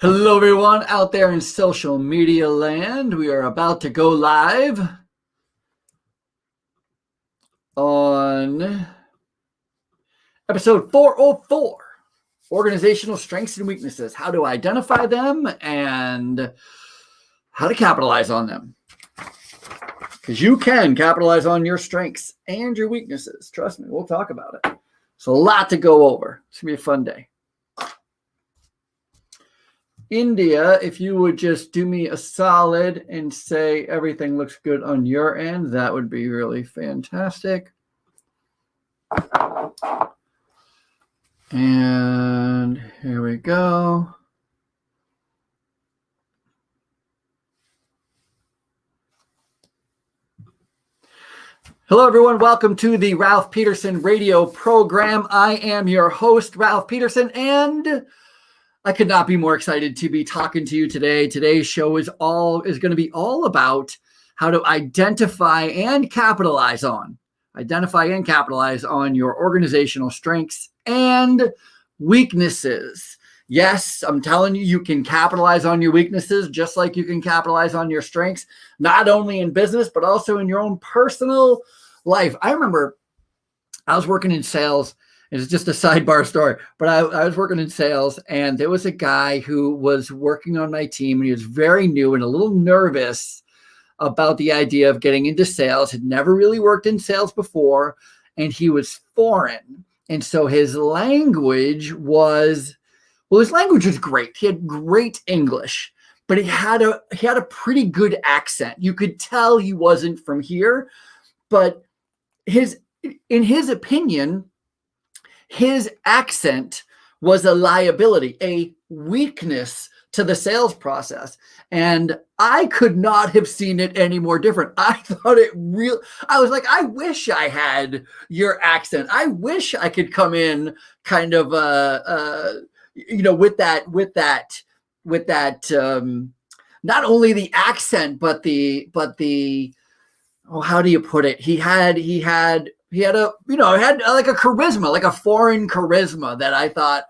Hello, everyone out there in social media land. We are about to go live on episode 404, Organizational Strengths and Weaknesses, how to identify them and how to capitalize on them. Because you can capitalize on your strengths and your weaknesses. Trust me, we'll talk about it. It's a lot to go over. It's going to be a fun day. India, if you would just do me a solid and say everything looks good on your end, that would be really fantastic. And here we go. Hello, everyone. Welcome to the Ralph Peterson radio program. I am your host, Ralph Peterson, and I could not be more excited to be talking to you today. Today's show is going to be all about how to identify and capitalize on your organizational strengths and weaknesses. Yes, I'm telling you, you can capitalize on your weaknesses just like you can capitalize on your strengths, not only in business, but also in your own personal life. I remember I was working in sales. It's just a sidebar story, but I was working in sales, and there was a guy who was working on my team, and he was very new and a little nervous about the idea of getting into sales, had never really worked in sales before, and he was foreign. And so his language was great. He had great English, but he had a pretty good accent. You could tell he wasn't from here, but in his opinion, his accent was a liability, a weakness to the sales process. And I could not have seen it any more different. I was like, I wish I had your accent. I wish I could come in kind of, with that, not only the accent, but the, how do you put it? He had like a charisma, like a foreign charisma that I thought,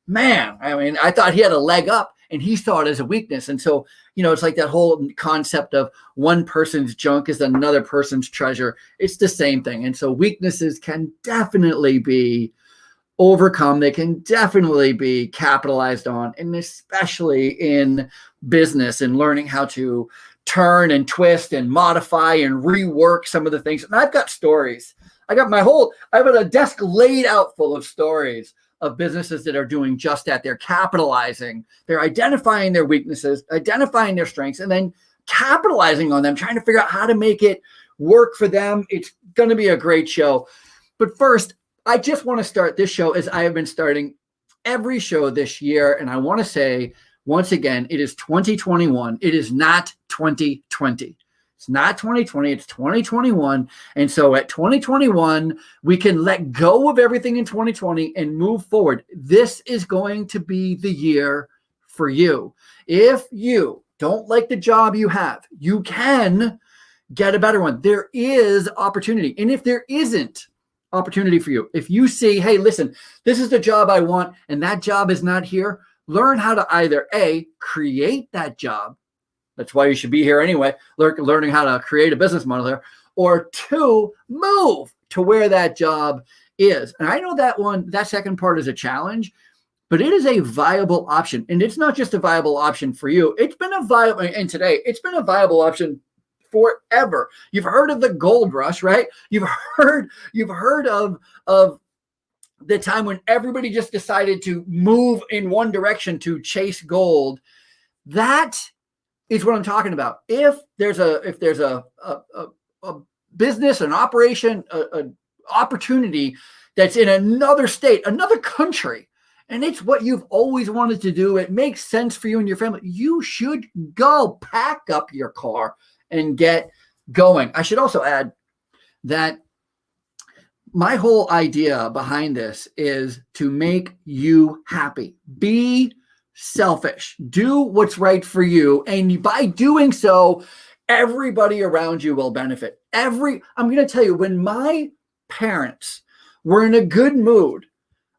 man, I thought he had a leg up and he saw it as a weakness. And so, it's like that whole concept of one person's junk is another person's treasure. It's the same thing. And so weaknesses can definitely be overcome. They can definitely be capitalized on, and especially in business and learning how to turn and twist and modify and rework some of the things. And I've got stories. I have a desk laid out full of stories of businesses that are doing just that. They're capitalizing, they're identifying their weaknesses, identifying their strengths, and then capitalizing on them, trying to figure out how to make it work for them. It's going to be a great show. But first, I just want to start this show as I have been starting every show this year. And I want to say, once again, it is 2021. It is not 2020. It's not 2020, it's 2021. And so at 2021, we can let go of everything in 2020 and move forward. This is going to be the year for you. If you don't like the job you have, you can get a better one. There is opportunity. And if there isn't opportunity for you, if you say, hey, listen, this is the job I want, and that job is not here, learn how to either A, create that job. That's why you should be here anyway, learning how to create a business model there. Or two, move to where that job is. And I know that second part is a challenge, but it is a viable option. And it's not just a viable option for you. It's been a viable option forever. You've heard of the gold rush, right? You've heard of the time when everybody just decided to move in one direction to chase gold. That is what I'm talking about. If there's a business, an operation, an opportunity that's in another state, another country, and it's what you've always wanted to do, it makes sense for you and your family, you should go pack up your car and get going. I should also add that my whole idea behind this is to make you happy. Be selfish. Do what's right for you. And by doing so, everybody around you will benefit. I'm going to tell you, when my parents were in a good mood,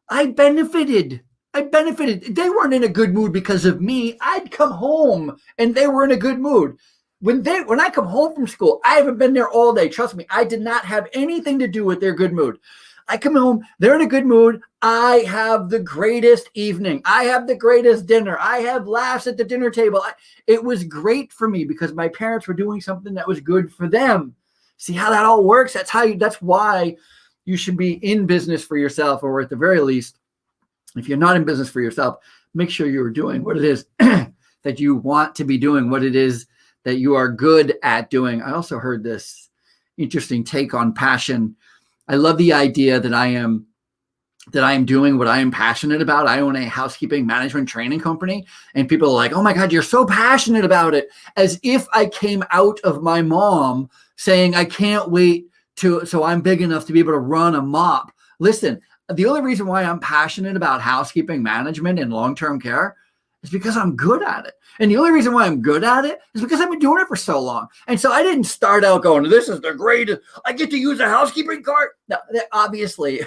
I benefited. I benefited. They weren't in a good mood because of me. I'd come home and they were in a good mood. When I come home from school, I haven't been there all day. Trust me, I did not have anything to do with their good mood. I come home, they're in a good mood. I have the greatest evening. I have the greatest dinner. I have laughs at the dinner table. It was great for me because my parents were doing something that was good for them. See how that all works? That's why you should be in business for yourself, or at the very least, if you're not in business for yourself, make sure you're doing what it is that you want to be doing, what it is that you are good at doing. I also heard this interesting take on passion. I love the idea that I am doing what I am passionate about. I own a housekeeping management training company, and people are like, oh my God, you're so passionate about it. As if I came out of my mom saying, I can't wait so I'm big enough to be able to run a mop. Listen, the only reason why I'm passionate about housekeeping management and long-term care is because I'm good at it. And the only reason why I'm good at it is because I've been doing it for so long. And so I didn't start out going, this is the greatest, I get to use a housekeeping cart. No, obviously,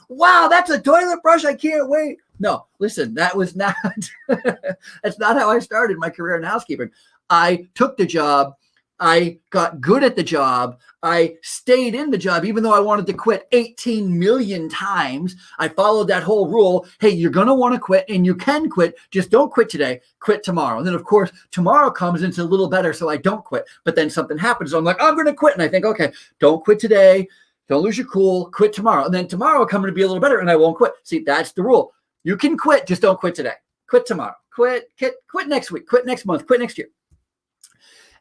wow, that's a toilet brush. I can't wait. No, listen, that's not how I started my career in housekeeping. I took the job. I got good at the job. I stayed in the job, even though I wanted to quit 18 million times. I followed that whole rule. Hey, you're going to want to quit, and you can quit. Just don't quit today. Quit tomorrow. And then, of course, tomorrow comes and it's a little better, so I don't quit. But then something happens. So I'm like, I'm going to quit. And I think, okay, don't quit today. Don't lose your cool. Quit tomorrow. And then tomorrow will come to be a little better, and I won't quit. See, that's the rule. You can quit. Just don't quit today. Quit tomorrow. Quit next week. Quit next month. Quit next year.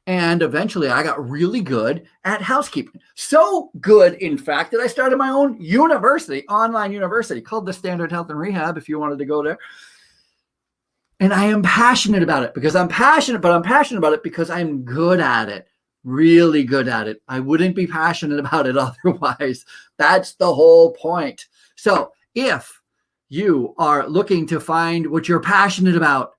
And eventually I got really good at housekeeping. So good, in fact, that I started my own university, online university called the Standard Health and Rehab, if you wanted to go there. And I am passionate about it because I'm passionate about it because I'm good at it, really good at it. I wouldn't be passionate about it otherwise. That's the whole point. So if you are looking to find what you're passionate about,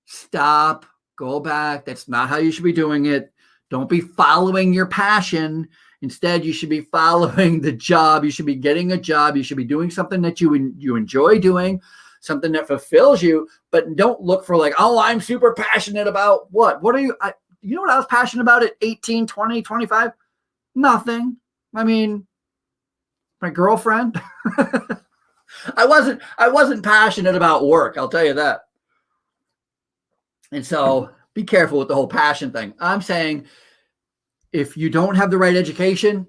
stop. Go back. That's not how you should be doing it. Don't be following your passion. Instead, you should be following the job. You should be getting a job. You should be doing something that you enjoy doing, something that fulfills you, but don't look for like, oh, I'm super passionate about what? What are you? You know what I was passionate about at 18, 20, 25? Nothing. I mean, my girlfriend. I wasn't passionate about work. I'll tell you that. And so be careful with the whole passion thing. I'm saying if you don't have the right education,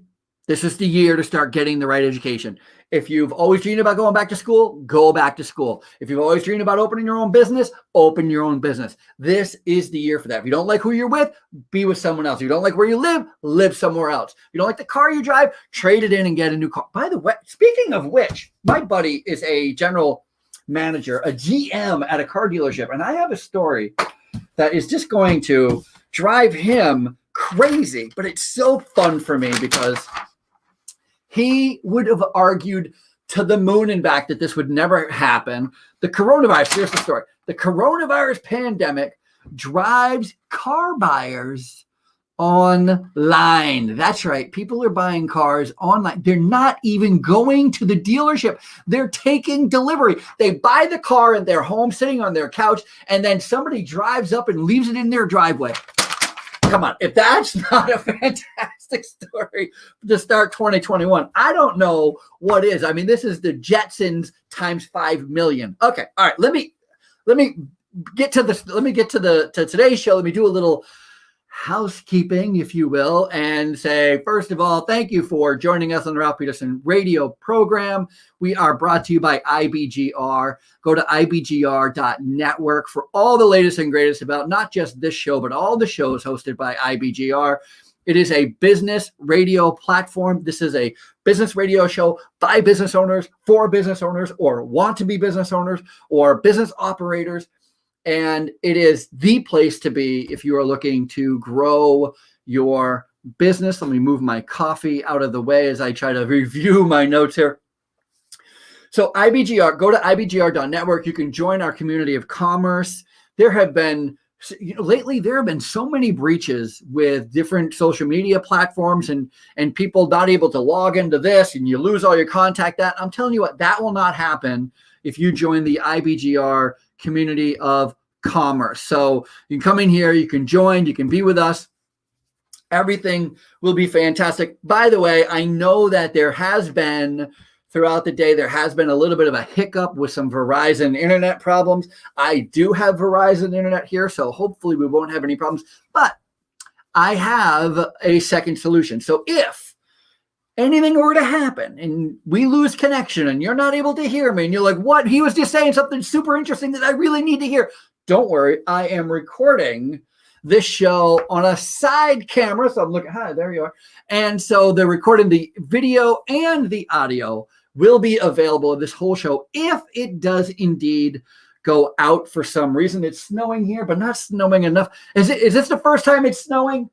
this is the year to start getting the right education. If you've always dreamed about going back to school, go back to school. If you've always dreamed about opening your own business, open your own business. This is the year for that. If you don't like who you're with, be with someone else. If you don't like where you live somewhere else. If you don't like the car you drive, trade it in and get a new car. By the way, speaking of which, my buddy is a general manager, a GM at a car dealership. And I have a story that is just going to drive him crazy, but it's so fun for me because he would have argued to the moon and back that this would never happen. The coronavirus, here's the story. The coronavirus pandemic drives car buyers online. That's right. People are buying cars online. They're not even going to the dealership. They're taking delivery. They buy the car in their home, sitting on their couch, and then somebody drives up and leaves it in their driveway. Come on. If that's not a fantastic story to start 2021, I don't know what is. I mean, this is the Jetsons times 5 million. Okay. All right. Let me get to this. Let me get to today's show. Let me do a little housekeeping, if you will, and say, first of all, thank you for joining us on the Ralph Peterson radio program. We are brought to you by IBGR. Go to ibgr.network for all the latest and greatest about not just this show, but all the shows hosted by IBGR. It is a business radio platform. This is a business radio show by business owners, for business owners, or want to be business owners, or business operators. And it is the place to be if you are looking to grow your business. Let me move my coffee out of the way as I try to review my notes here. So IBGR, go to ibgr.network. You can join our community of commerce. There have been lately there have been so many breaches with different social media platforms and people not able to log into this, and you lose all your contact. That I'm telling you what, that will not happen if you join the IBGR community of commerce. So you can come in here, you can join, you can be with us. Everything will be fantastic. By the way, I know that there has been throughout the day, there has been a little bit of a hiccup with some Verizon internet problems. I do have Verizon internet here, so hopefully we won't have any problems. But I have a second solution. So if anything were to happen and we lose connection and you're not able to hear me and you're like, what? He was just saying something super interesting that I really need to hear. Don't worry. I am recording this show on a side camera. So I'm looking, hi, there you are. And so they're recording the video and the audio will be available in this whole show if it does indeed go out for some reason. It's snowing here, but not snowing enough. Is this the first time it's snowing?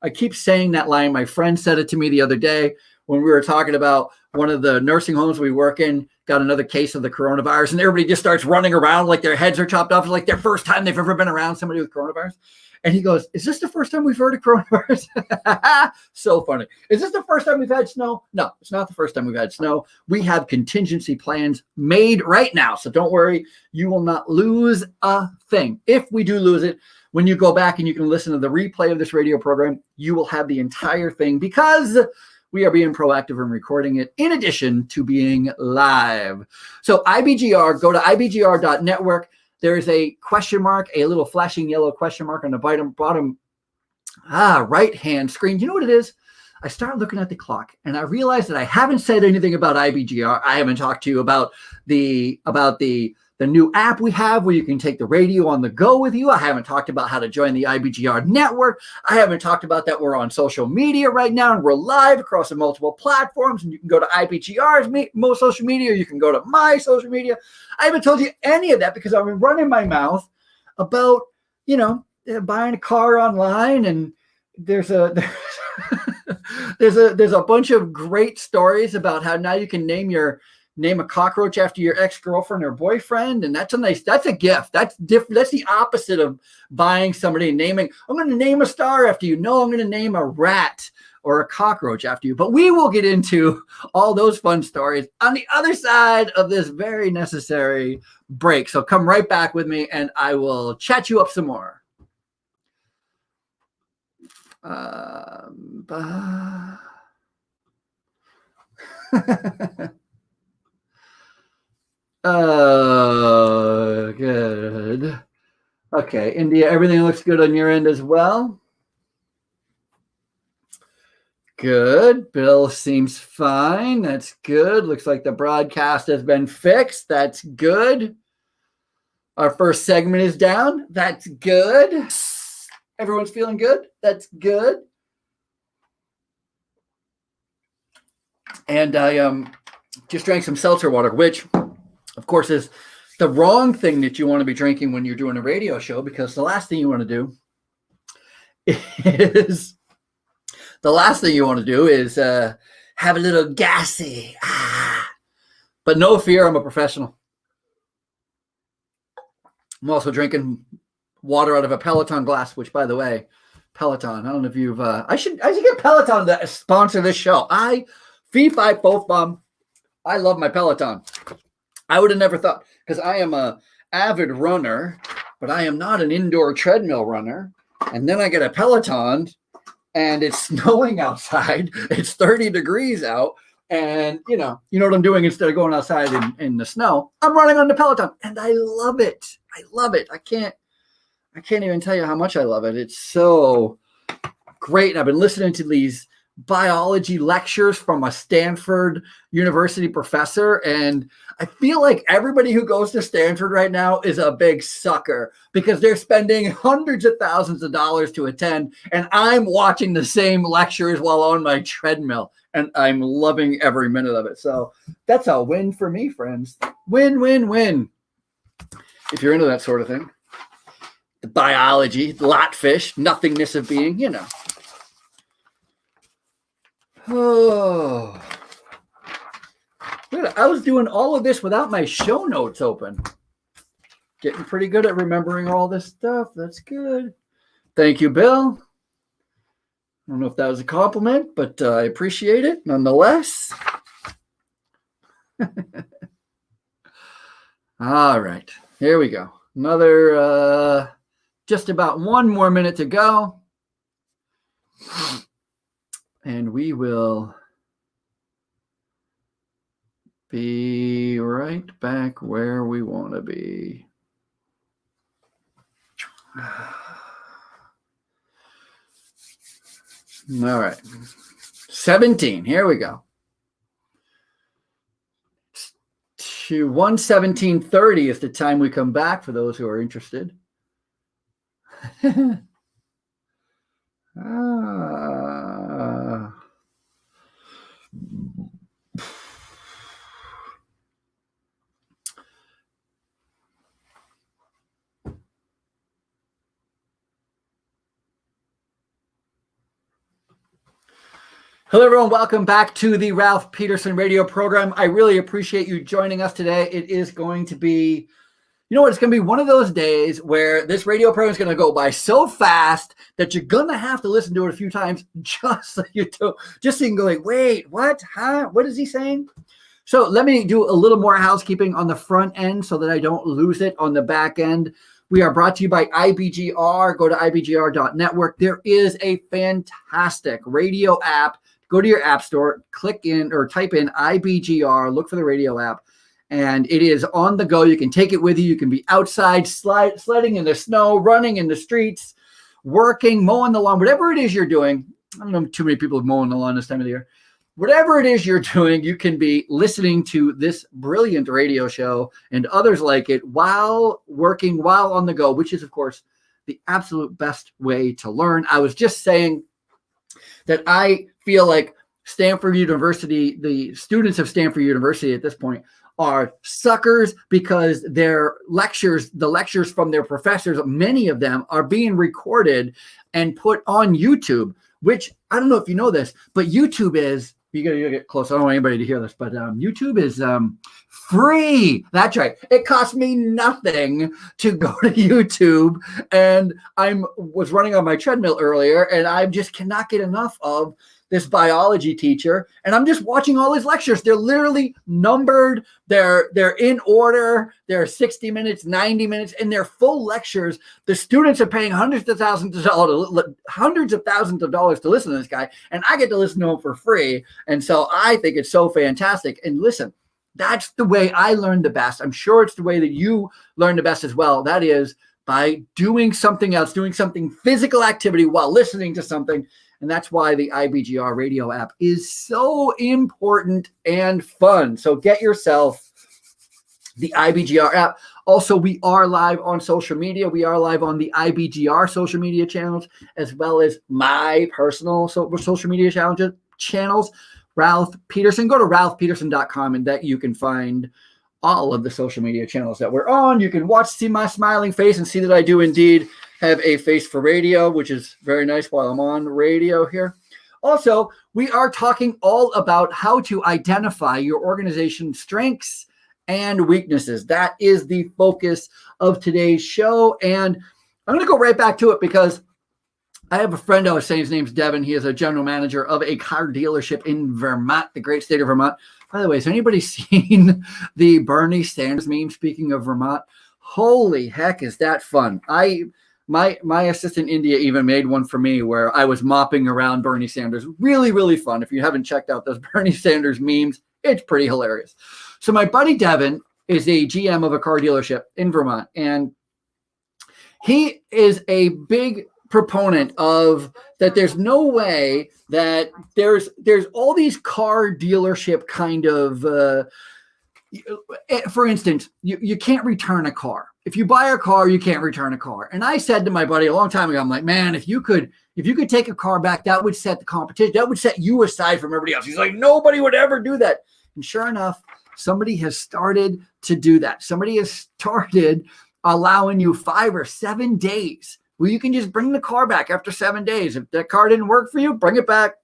I keep saying that line. My friend said it to me the other day when we were talking about one of the nursing homes we work in got another case of the coronavirus, and everybody just starts running around like their heads are chopped off. It's like their first time they've ever been around somebody with coronavirus. And he goes, is this the first time we've heard of coronavirus? So funny. Is this the first time we've had snow? No, it's not the first time we've had snow. We have contingency plans made right now. So don't worry. You will not lose a thing. If we do lose it, when you go back and you can listen to the replay of this radio program, you will have the entire thing because we are being proactive in recording it in addition to being live. So IBGR, go to ibgr.network. There is a question mark, a little flashing yellow question mark on the bottom right-hand screen. You know what it is? I started looking at the clock, and I realized that I haven't said anything about IBGR. I haven't talked to you about the new app we have where you can take the radio on the go with you. I haven't talked about how to join the IBGR network. I haven't talked about that we're on social media right now, and we're live across the multiple platforms, and you can go to IBGR's most social media, or you can go to my social media. I haven't told you any of that because I've been running my mouth about, buying a car online, and there's a bunch of great stories about how now you can name a cockroach after your ex-girlfriend or boyfriend, and that's a gift. That's different. That's the opposite of buying somebody and naming. I'm going to name a star after you. No, I'm going to name a rat or a cockroach after you. But we will get into all those fun stories on the other side of this very necessary break. So come right back with me, and I will chat you up some more. Oh, good. Okay, India, everything looks good on your end as well? Good. Bill seems fine. That's good. Looks like the broadcast has been fixed. That's good. Our first segment is down. That's good. Everyone's feeling good. That's good. And I just drank some seltzer water, which, of course, is the wrong thing that you want to be drinking when you're doing a radio show, because the last thing you want to do is have a little gassy. But no fear, I'm a professional. I'm also drinking water out of a Peloton glass, which, by the way, Peloton, I don't know if you've, I should get Peloton to sponsor this show. Fee, fi, fo, fum. I love my Peloton. I would have never thought, because I am a avid runner, but I am not an indoor treadmill runner. And then I get a Peloton, and it's snowing outside. It's 30 degrees out. And, you know what I'm doing instead of going outside in the snow? I'm running on the Peloton, and I love it. I love it. I can't even tell you how much I love it. It's so great. I've been listening to these biology lectures from a Stanford University professor, and I feel like everybody who goes to Stanford right now is a big sucker because they're spending hundreds of thousands of dollars to attend, and I'm watching the same lectures while on my treadmill, and I'm loving every minute of it. So that's a win for me, friends. Win, win, win. If you're into that sort of thing. The biology, lotfish, nothingness of being, Oh, I was doing all of this without my show notes open. getting pretty good at remembering all this stuff. That's good. Thank you, Bill. I don't know if that was a compliment, but I appreciate it nonetheless. All right, here we go. Another, just about one more minute to go. And we will be right back where we want to be. All right. 17. Here we go. To 1:17:30 is the time we come back for those who are interested. Hello, everyone. Welcome back to the Ralph Peterson radio program. I really appreciate you joining us today. It is going to be, you know what, it's going to be one of those days where this radio program is going to go by so fast that you're going to have to listen to it a few times just so you can go like, wait, what? Huh? What is he saying? So let me do a little more housekeeping on the front end so that I don't lose it on the back end. We are brought to you by IBGR. Go to IBGR.network. There is a fantastic radio app. Go to your app store, click in or type in IBGR, look for the radio app, and it is on the go. You can take it with you. You can be outside, sledding in the snow, running in the streets, working, mowing the lawn, whatever it is you're doing. I don't know too many people mowing the lawn this time of the year. Whatever it is you're doing, you can be listening to this brilliant radio show and others like it while working, while on the go, which is, of course, the absolute best way to learn. I was just saying that I feel like Stanford University, the students of Stanford University at this point are suckers because their lectures, the lectures from their professors, many of them are being recorded and put on YouTube, which I don't know if you know this, but YouTube is, you gotta get close. I don't want anybody to hear this, but YouTube is free. That's right. It costs me nothing to go to YouTube. And I was running on my treadmill earlier, and I just cannot get enough of this biology teacher. And I'm just watching all his lectures. They're literally numbered. They're in order. They're 60 minutes, 90 minutes, and they're full lectures. The students are paying hundreds of thousands of dollars to listen to this guy, and I get to listen to him for free. And so I think it's so fantastic. And listen, that's the way I learned the best. I'm sure it's the way that you learn the best as well. That is by doing something else, doing something physical activity while listening to something. And that's why the IBGR radio app is so important and fun. So get yourself the IBGR app. Also, we are live on social media. We are live on the IBGR social media channels, as well as my personal social media channels. Ralph Peterson. Go to ralphpeterson.com, and that you can find all of the social media channels that we're on. You can see my smiling face and see that I do indeed have a face for radio, which is very nice while I'm on radio here. Also, we are talking all about how to identify your organization's strengths and weaknesses. That is the focus of today's show. And I'm going to go right back to it because I have a friend, I was saying his name's Devin. He is a general manager of a car dealership in Vermont, the great state of Vermont. By the way, has anybody seen the Bernie Sanders meme, speaking of Vermont? Holy heck, is that fun. My assistant India even made one for me where I was mopping around Bernie Sanders. Really, really fun. If you haven't checked out those Bernie Sanders memes, it's pretty hilarious. So my buddy Devin is a GM of a car dealership in Vermont, and he is a big proponent of that. There's no way that there's all these car dealership kind of for instance, you can't return a car. If you buy a car, you can't return a car. And I said to my buddy a long time ago, I'm like, man, if you could take a car back, that would set the competition. That would set you aside from everybody else. He's like, nobody would ever do that. And sure enough, somebody has started to do that. Somebody has started allowing you 5 or 7 days where you can just bring the car back after 7 days. If that car didn't work for you, bring it back.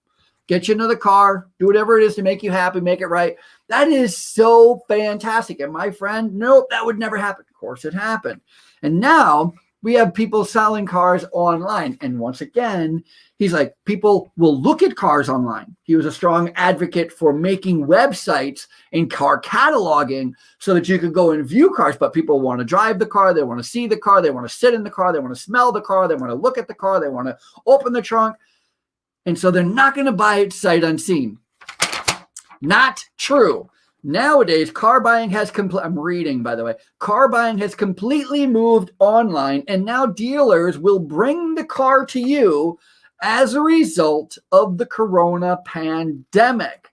get you another car, do whatever it is to make you happy, make it right. That is so fantastic. And my friend, nope, that would never happen. Of course it happened. And now we have people selling cars online. And once again, he's like, people will look at cars online. He was a strong advocate for making websites and car cataloging so that you could go and view cars, but people want to drive the car. They want to see the car. They want to sit in the car. They want to smell the car. They want to look at the car. They want to open the trunk. And so they're not going to buy it sight unseen. Not true. Nowadays, car buying has I'm reading, by the way. Car buying has completely moved online, and now dealers will bring the car to you as a result of the corona pandemic.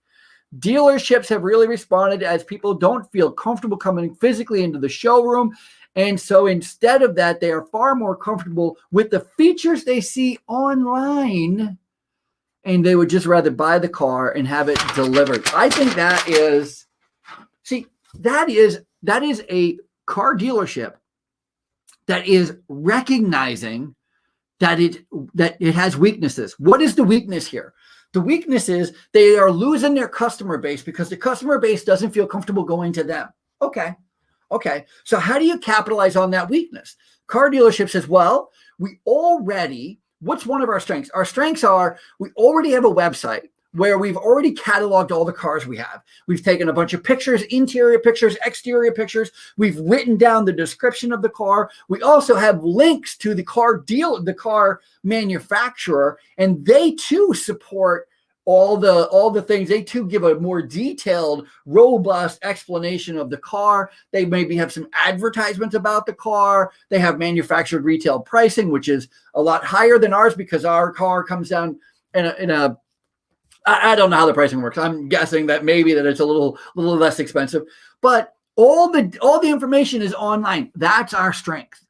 Dealerships have really responded as people don't feel comfortable coming physically into the showroom. And so instead of that, they are far more comfortable with the features they see online, and they would just rather buy the car and have it delivered. I think that is... See, that is a car dealership that is recognizing that it has weaknesses. What is the weakness here? The weakness is they are losing their customer base because the customer base doesn't feel comfortable going to them. Okay. So how do you capitalize on that weakness? Car dealership says, well, what's one of our strengths? Our strengths are we already have a website where we've already cataloged all the cars we have. We've taken a bunch of pictures, interior pictures, exterior pictures. We've written down the description of the car. We also have links to the car manufacturer, and they too support all the things. They too give a more detailed, robust explanation of the car. They maybe have some advertisements about the car. They have manufactured retail pricing, which is a lot higher than ours because our car comes down in a I don't know how the pricing works. I'm guessing that maybe that it's a little less expensive, but all the information is online. That's our strength.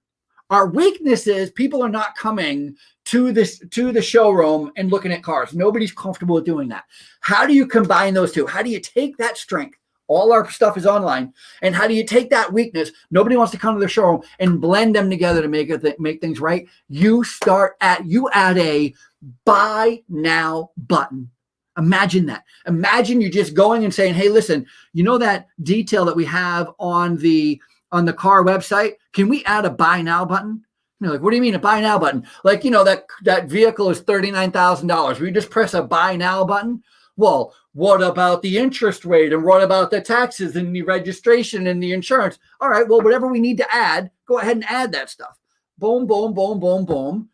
Our weakness is people are not coming to the showroom and looking at cars. Nobody's comfortable with doing that. How do you combine those two? How do you take that strength? All our stuff is online. And how do you take that weakness? Nobody wants to come to the showroom and blend them together to make things right. You add a buy now button. Imagine that. Imagine you just going and saying, hey, listen, you know that detail that we have on the car website? Can we add a buy now button? You're like, what do you mean a buy now button? Like, that vehicle is $39,000. We just press a buy now button. Well, what about the interest rate? And what about the taxes and the registration and the insurance? All right, well, whatever we need to add, go ahead and add that stuff. Boom, boom, boom, boom, boom.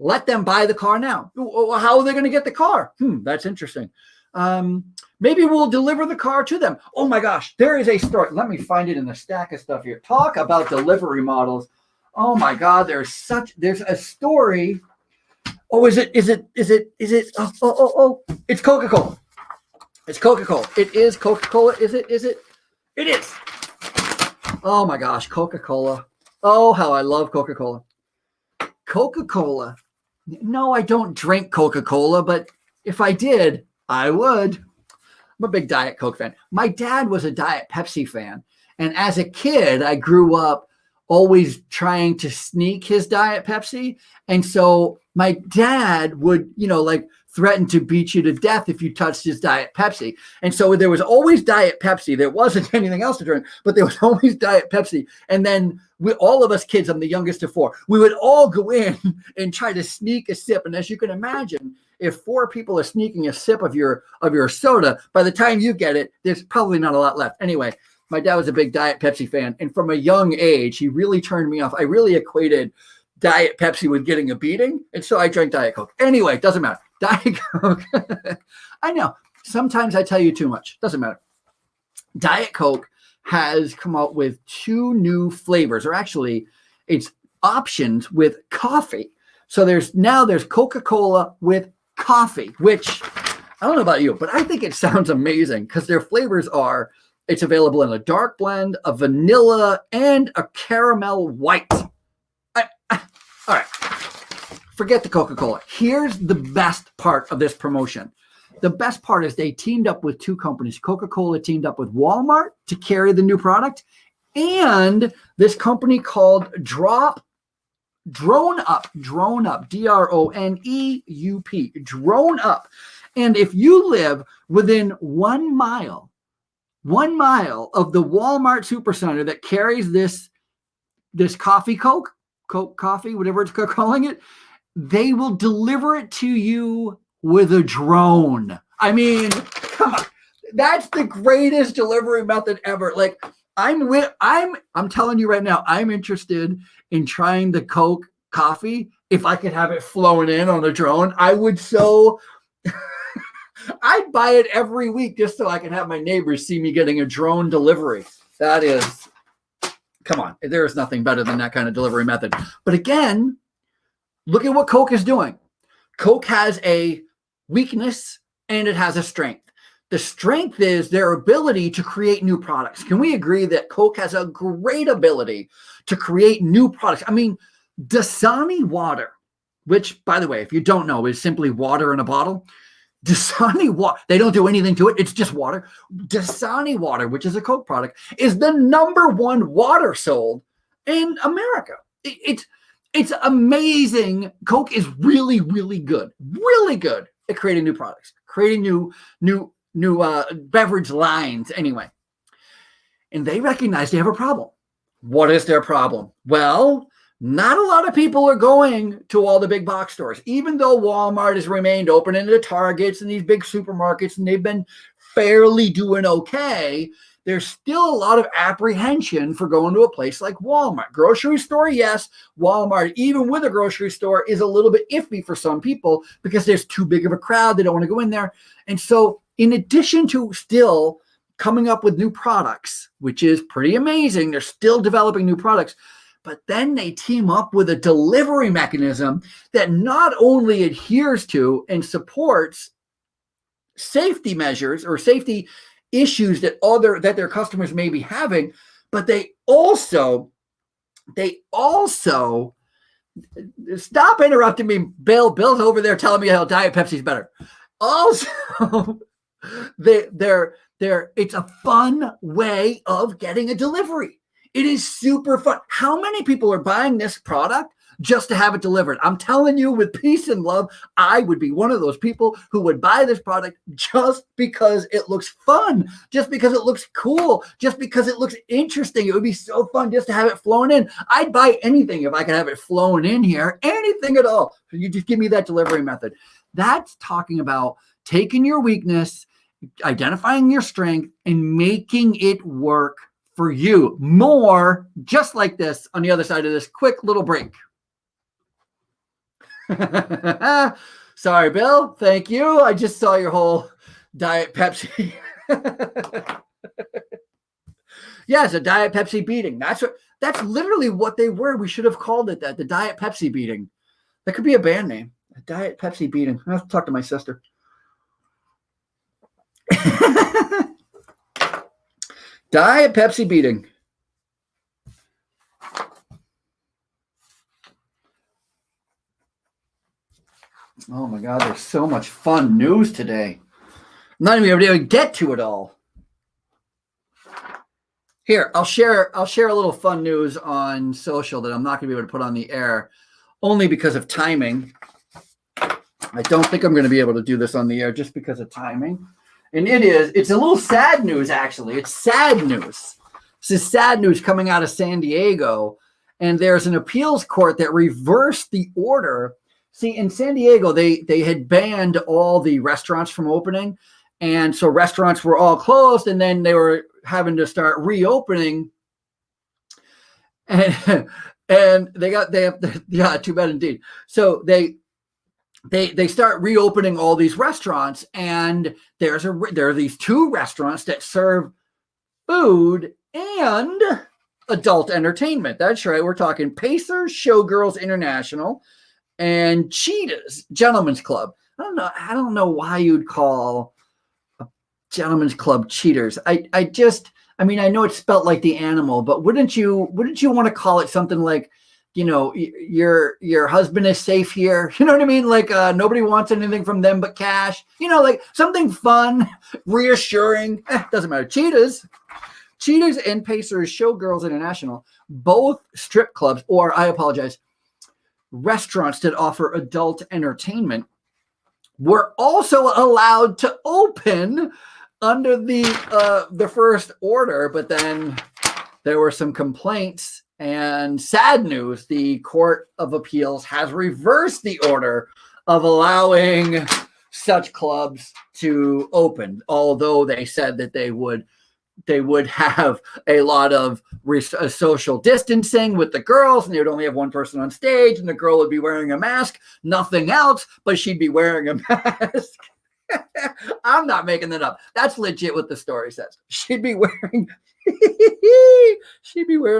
Let them buy the car now. How are they going to get the car? That's interesting. Maybe we'll deliver the car to them. Oh my gosh, there is a story. Let me find it in the stack of stuff here. Talk about delivery models. Oh my God, there's a story. Oh, is it? Oh, it's Coca-Cola. It's Coca-Cola. It is Coca-Cola. Is it? It is. Oh my gosh, Coca-Cola. Oh, how I love Coca-Cola. Coca-Cola. No, I don't drink Coca-Cola, but if I did, I would. I'm a big Diet Coke fan. My dad was a Diet Pepsi fan. And as a kid, I grew up always trying to sneak his Diet Pepsi. And so my dad would, threaten to beat you to death if you touched his Diet Pepsi. And so there was always Diet Pepsi. There wasn't anything else to drink, but there was always Diet Pepsi. And then all of us kids, I'm the youngest of four, we would all go in and try to sneak a sip. And as you can imagine, if four people are sneaking a sip of your soda, by the time you get it, there's probably not a lot left. Anyway, my dad was a big Diet Pepsi fan. And from a young age, he really turned me off. I really equated Diet Pepsi with getting a beating. And so I drank Diet Coke. Anyway, doesn't matter. Diet Coke. I know. Sometimes I tell you too much. Doesn't matter. Diet Coke has come out with 2 new flavors, or actually it's options with coffee. So there's Coca-Cola with coffee, which I don't know about you, but I think it sounds amazing because their flavors are, it's available in a dark blend, a vanilla, and a caramel white. All right. Forget the Coca-Cola. Here's the best part of this promotion. The best part is they teamed up with 2 companies. Coca-Cola teamed up with Walmart to carry the new product, and this company called Drone Up, Droneup, Drone Up. Drone Up. And if you live within 1 mile of the Walmart Supercenter that carries this coffee, Coke coffee, whatever it's calling it, they will deliver it to you with a drone. I mean, come on. That's the greatest delivery method ever. Like, I'm telling you right now, I'm interested in trying the Coke coffee. If I could have it flown in on a drone, I would I'd buy it every week just so I can have my neighbors see me getting a drone delivery. That is, come on, there is nothing better than that kind of delivery method. But again, look at what Coke is doing. Coke has a weakness and it has a strength. The strength is their ability to create new products. Can we agree that Coke has a great ability to create new products? I mean, Dasani water, which, by the way, if you don't know, is simply water in a bottle. Dasani water, they don't do anything to it. It's just water. Dasani water, which is a Coke product, is the #1 water sold in America. It's amazing. Coke is really, really good at creating new products, creating new beverage lines anyway. And they recognize they have a problem. What is their problem? Well, not a lot of people are going to all the big box stores, even though Walmart has remained open and the Targets and these big supermarkets, and they've been fairly doing okay. There's still a lot of apprehension for going to a place like Walmart. Grocery store, yes. Walmart, even with a grocery store, is a little bit iffy for some people because there's too big of a crowd. They don't want to go in there. And so in addition to still coming up with new products, which is pretty amazing, they're still developing new products, but then they team up with a delivery mechanism that not only adheres to and supports safety measures or safety issues that their customers may be having, but they also stop interrupting me, Bill. Bill's over there telling me how Diet Pepsi's better. Also, it's a fun way of getting a delivery. It is super fun. How many people are buying this product just to have it delivered? I'm telling you, with peace and love, I would be one of those people who would buy this product just because it looks fun, just because it looks cool, just because it looks interesting. It would be so fun just to have it flown in. I'd buy anything if I could have it flown in here, anything at all. You just give me that delivery method. That's talking about taking your weakness, identifying your strength, and making it work for you. More just like this on the other side of this quick little break. Sorry, Bill. Thank you. I just saw your whole Diet Pepsi. Yes, a Diet Pepsi beating. That's literally what they were. We should have called it that. The Diet Pepsi beating. That could be a band name. A Diet Pepsi beating. I have to talk to my sister. Diet Pepsi beating. Oh my God, there's so much fun news today. I'm not even able to get to it all. Here, I'll share a little fun news on social that I'm not going to be able to put on the air, only because of timing. I don't think I'm going to be able to do this on the air just because of timing. And it's a little sad news, actually. It's sad news. This is sad news coming out of San Diego. And there's an appeals court that reversed the order. See, in San Diego, they had banned all the restaurants from opening. And so restaurants were all closed, and then they were having to start reopening. And yeah, too bad indeed. So they start reopening all these restaurants, and there are these 2 restaurants that serve food and adult entertainment. That's right. We're talking Pacers, Showgirls International, and Cheetah's Gentlemen's Club. I don't know why you'd call a Gentlemen's Club Cheaters. I know it's spelt like the animal, but wouldn't you want to call it something like, you know, your husband is safe here. You know what I mean? Like nobody wants anything from them but cash. You know, like something fun, reassuring. Doesn't matter. Cheetahs and Pacers, Showgirls International, both strip clubs, or I apologize, restaurants that offer adult entertainment, were also allowed to open under the first order, but then there were some complaints and sad news. The Court of Appeals has reversed the order of allowing such clubs to open, although they said that they would have a lot of social distancing with the girls, and they would only have one person on stage, and the girl would be wearing a mask, nothing else, but she'd be wearing a mask. I'm not making that up. That's legit what the story says. She'd be wearing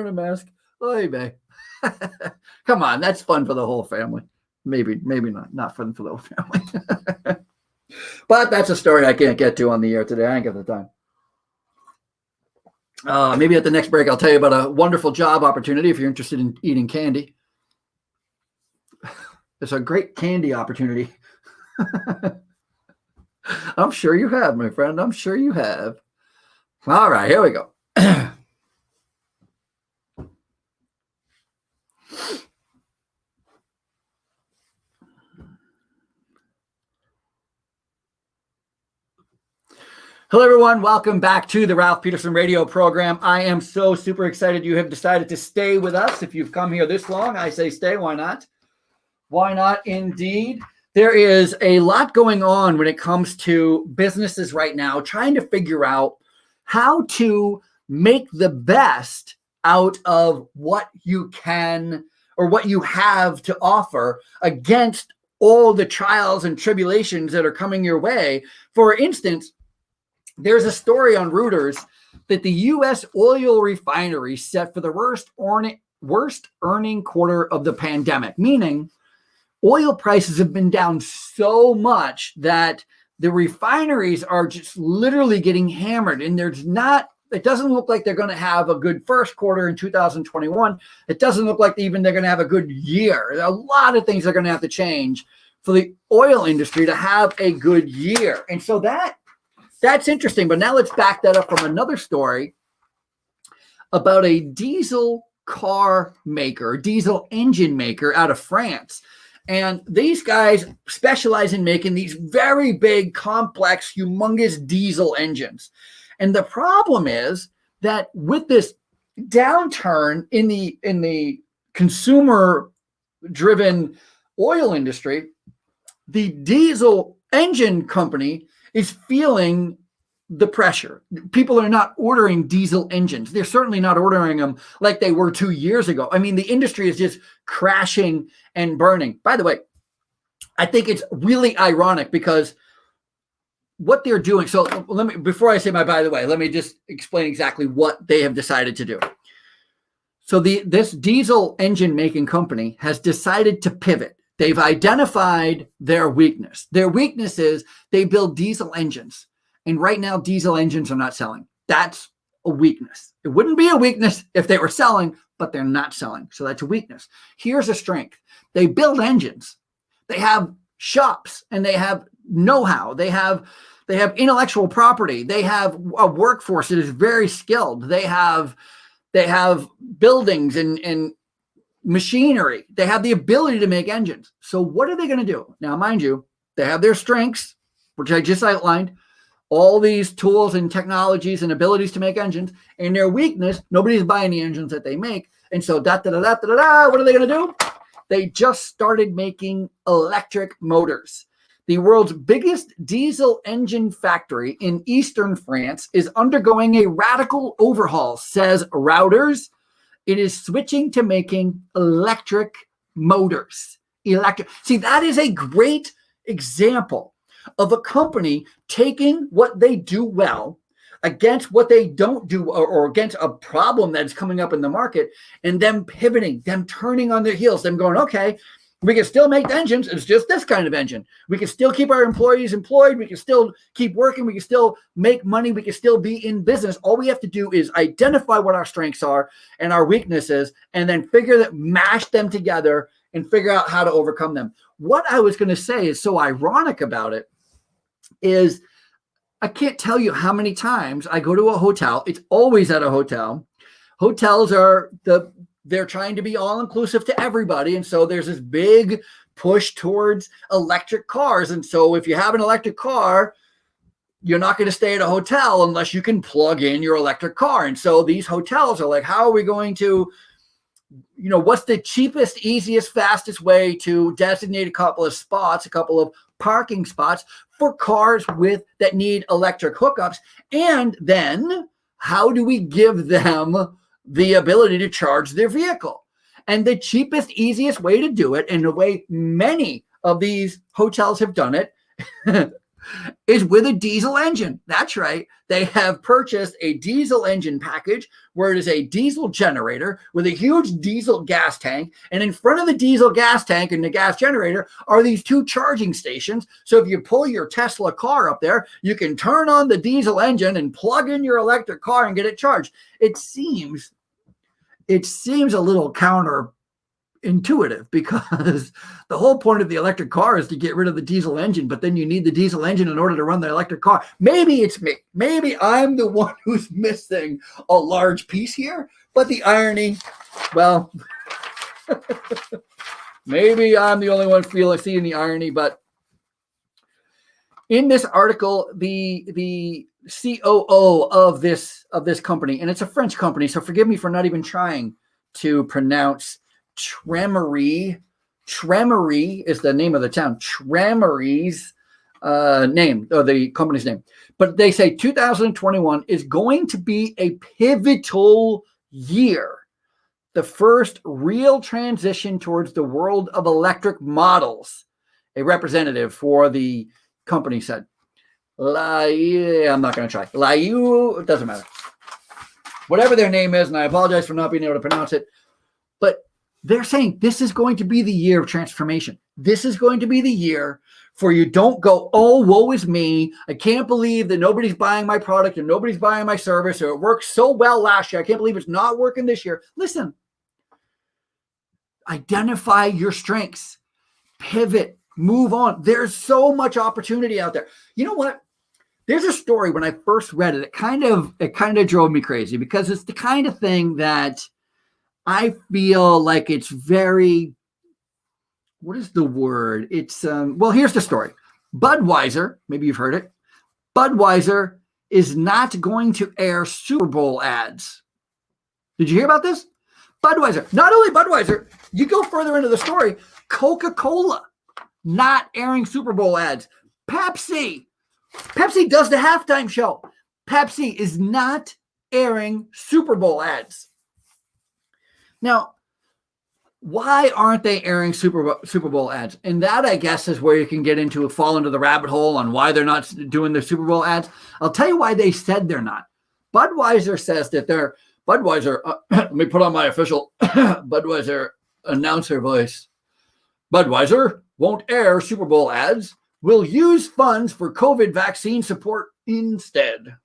a mask. Oy vey. Come on, that's fun for the whole family. Maybe not fun for the whole family. But that's a story I can't get to on the air today. I ain't got the time. Maybe at the next break, I'll tell you about a wonderful job opportunity if you're interested in eating candy. It's a great candy opportunity. I'm sure you have, my friend. I'm sure you have. All right, here we go. Hello, everyone. Welcome back to the Ralph Peterson radio program. I am so super excited you have decided to stay with us. If you've come here this long, I say stay. Why not? Why not, indeed? There is a lot going on when it comes to businesses right now, trying to figure out how to make the best out of what you can or what you have to offer against all the trials and tribulations that are coming your way. For instance, there's a story on Reuters that the U.S. oil refinery set for the worst earning quarter of the pandemic, meaning oil prices have been down so much that the refineries are just literally getting hammered. And it doesn't look like they're going to have a good first quarter in 2021. It doesn't look like they're going to have a good year. A lot of things are going to have to change for the oil industry to have a good year. And so that's interesting. But now let's back that up from another story about a diesel car maker, diesel engine maker out of France. And these guys specialize in making these very big, complex, humongous diesel engines. And the problem is that with this downturn in the consumer-driven oil industry, the diesel engine company is feeling the pressure. People are not ordering diesel engines. They're certainly not ordering them like they were 2 years ago. I mean, the industry is just crashing and burning. By the way, I think it's really ironic because what they're doing. So before I say by the way, let me just explain exactly what they have decided to do. So this diesel engine making company has decided to pivot. They've identified their weakness. Their weakness is they build diesel engines. And right now, diesel engines are not selling. That's a weakness. It wouldn't be a weakness if they were selling, but they're not selling. So that's a weakness. Here's a strength. They build engines. They have shops and they have know-how. They have intellectual property. They have a workforce that is very skilled. They have buildings and machinery. They have the ability to make engines. So what are they going to do? Now, mind you, they have their strengths, which I just outlined, all these tools and technologies and abilities to make engines, and their weakness, nobody's buying the engines that they make. And so what are they going to do? They just started making electric motors. The world's biggest diesel engine factory in eastern France is undergoing a radical overhaul, says Reuters. It is switching to making electric motors. See, that is a great example of a company taking what they do well against what they don't do or against a problem that's coming up in the market and them pivoting, them turning on their heels, them going, okay, we can still make engines. It's just this kind of engine. We can still keep our employees employed. We can still keep working. We can still make money. We can still be in business. All we have to do is identify what our strengths are and our weaknesses and then mash them together and figure out how to overcome them. What I was going to say is so ironic about it is I can't tell you how many times I go to a hotel. It's always at a hotel. Hotels they're trying to be all inclusive to everybody. And so there's this big push towards electric cars. And so if you have an electric car, you're not going to stay at a hotel unless you can plug in your electric car. And so these hotels are like, how are we going to, what's the cheapest, easiest, fastest way to designate a couple of spots, a couple of parking spots for cars that need electric hookups? And then how do we give them the ability to charge their vehicle? And the cheapest, easiest way to do it, and the way many of these hotels have done it, is with a diesel engine. That's right. They have purchased a diesel engine package where it is a diesel generator with a huge diesel gas tank. And in front of the diesel gas tank and the gas generator are these two charging stations. So if you pull your Tesla car up there, you can turn on the diesel engine and plug in your electric car and get it charged. It seems a little counterintuitive, because the whole point of the electric car is to get rid of the diesel engine, but then you need the diesel engine in order to run the electric car. Maybe it's me. Maybe I'm the one who's missing a large piece here, but the irony, well, maybe I'm the only one seeing the irony. But in this article, the COO of this company, and it's a French company, so forgive me for not even trying to pronounce Tremery. Tremery is the name of the town. Tremery's name, or the company's name. But they say 2021 is going to be a pivotal year. The first real transition towards the world of electric models. A representative for the company said. I'm not going to try. It doesn't matter. Whatever their name is, and I apologize for not being able to pronounce it. But they're saying this is going to be the year of transformation. This is going to be the year for you don't go, oh, woe is me. I can't believe that nobody's buying my product and nobody's buying my service, or it worked so well last year. I can't believe it's not working this year. Listen, identify your strengths, pivot, move on. There's so much opportunity out there. You know what? There's a story when I first read it. It kind of drove me crazy, because it's the kind of thing that I feel like it's very, what is the word? It's, well, here's the story. Budweiser, maybe you've heard it. Budweiser is not going to air Super Bowl ads. Did you hear about this? Budweiser, not only Budweiser, you go further into the story, Coca-Cola not airing Super Bowl ads. Pepsi does the halftime show. Pepsi is not airing Super Bowl ads. Now, why aren't they airing Super Bowl ads? And that, I guess, is where you can fall into the rabbit hole on why they're not doing the Super Bowl ads. I'll tell you why they said they're not. Budweiser says that let me put on my official Budweiser announcer voice. Budweiser won't air Super Bowl ads. We'll use funds for COVID vaccine support instead.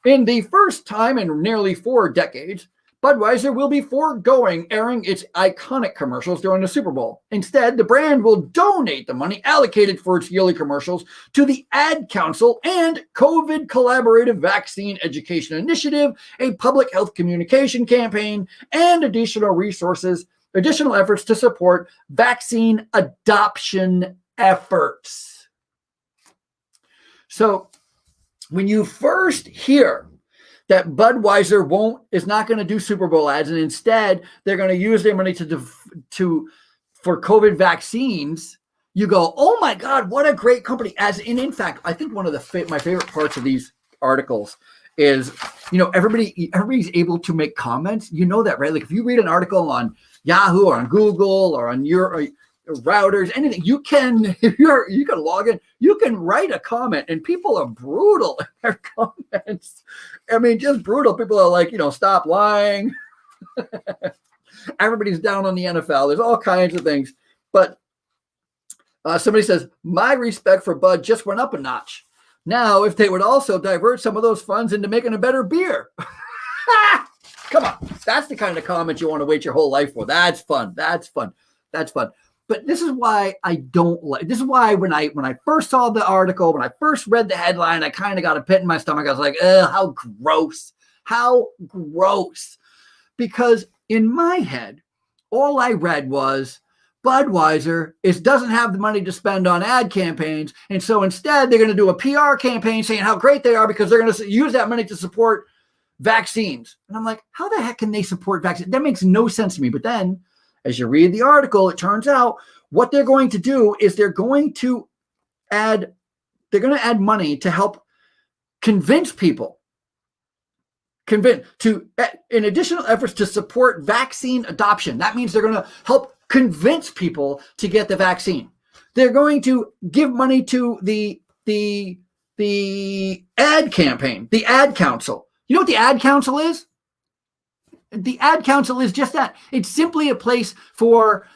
In the first time in nearly 4 decades, Budweiser will be foregoing airing its iconic commercials during the Super Bowl. Instead, the brand will donate the money allocated for its yearly commercials to the Ad Council and COVID Collaborative Vaccine Education Initiative, a public health communication campaign, and additional efforts to support vaccine adoption efforts. So when you first hear that Budweiser is not going to do Super Bowl ads, and instead they're going to use their money for COVID vaccines, you go, oh my God, what a great company. In fact, I think one of my favorite parts of these articles is, everybody's able to make comments. You know that, right? Like if you read an article on Yahoo or on Google or on your routers, anything, you can log in, you can write a comment, and people are brutal in their comments. I mean, just brutal. People are like, stop lying. Everybody's down on the NFL. There's all kinds of things. But somebody says, my respect for Bud just went up a notch. Now, if they would also divert some of those funds into making a better beer. Come on. That's the kind of comment you want to wait your whole life for. That's fun. But this is why I don't like. This is why when I first saw the article, when I first read the headline, I kind of got a pit in my stomach. I was like, how gross. Because in my head, all I read was Budweiser doesn't have the money to spend on ad campaigns. And so instead, they're going to do a PR campaign saying how great they are because they're going to use that money to support vaccines. And I'm like, how the heck can they support vaccines? That makes no sense to me. But then as you read the article, it turns out what they're going to do is they're going to add money to help convince people, in additional efforts to support vaccine adoption. That means they're going to help convince people to get the vaccine. They're going to give money to the ad campaign, the ad council. You know what the ad council is? The ad council is just that. It's simply a place for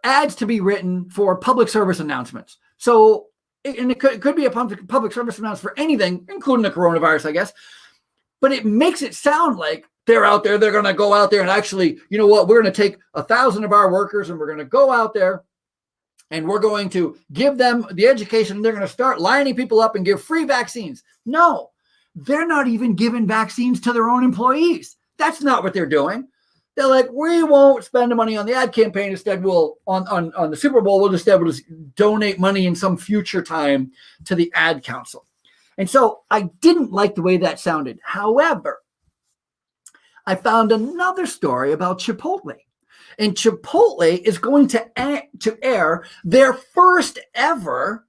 ads to be written for public service announcements. So, and it could be a public service announcement for anything, including the coronavirus, I guess. But it makes it sound like they're out there. They're going to go out there and actually, you know what? We're going to take 1,000 of our workers and we're going to go out there and we're going to give them the education. And they're going to start lining people up and give free vaccines. No, they're not even giving vaccines to their own employees. That's not what they're doing. They're like, we won't spend the money on the ad campaign. Instead, we'll on the Super Bowl, we'll just donate money in some future time to the ad council. And so I didn't like the way that sounded. However, I found another story about Chipotle. And Chipotle is going to air their first ever